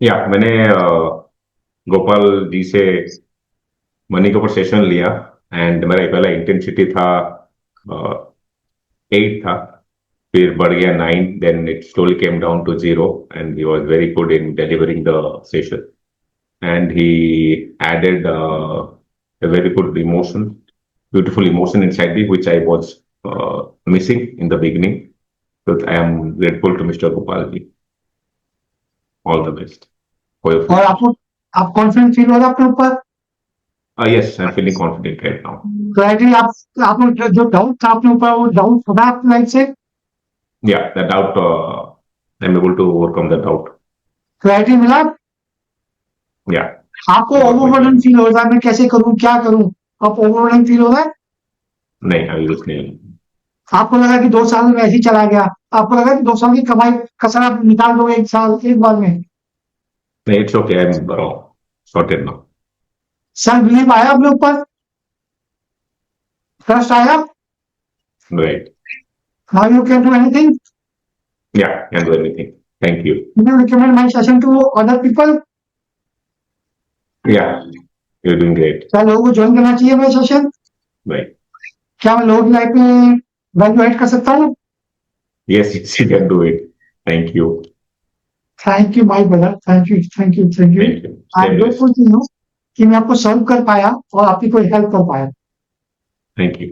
या मैंने गोपाल जी से मनी के ऊपर सेशन लिया एंड मेरा पहला इंटेंसिटी था 8 था, फिर बढ़ गया 9, then it slowly came down to 0 and he was very good in delivering the session and he added a very good emotion, beautiful emotion inside me, which I was missing in the beginning. So I am grateful to Mr. Gopalji. All the best for your और future. आपको आप confident feel हो रहा है अपने ऊपर? Yes, I'm feeling confident right now. तो actually आपको जो डाउट था अपने ऊपर, वो डाउट होगा आपकी लाइफ से? Yeah, the doubt, I'm able to overcome the doubt. Clarity मिला? Yeah. आपको ओवरबर्डन फील हो रहा है, मैं कैसे करूं, क्या करूं? आप ओवरबर्डन फील हो रहा है? नहीं, अभी कुछ नहीं। आपको लगा कि 2 साल में ऐसे ही चला गया? आपको लगा कि 2 साल की कमाई कसर आप निकाल दोगे 1 साल एक बार में? नहीं, it's okay, I am sorted now. Self believe आया अपने ऊपर? ट्रस्ट आया? Right. Now you can do anything? Yeah, can do anything. Thank you. Would you recommend my session to other people? Yeah, you're doing great. क्या लोगों को join करना चाहिए मेरा सेशन? Right. क्या मैं लोगों की लाइफ में वैल्यू ऐड कर सकता हूँ? Yes, yes, you can do it. Thank you. Thank you my brother, thank you, thank you, thank you. Thank you. I am Stay blessed. Grateful to you कि मैं आपको सर्व कर पाया और आपकी कोई हेल्प कर पाया। Thank you.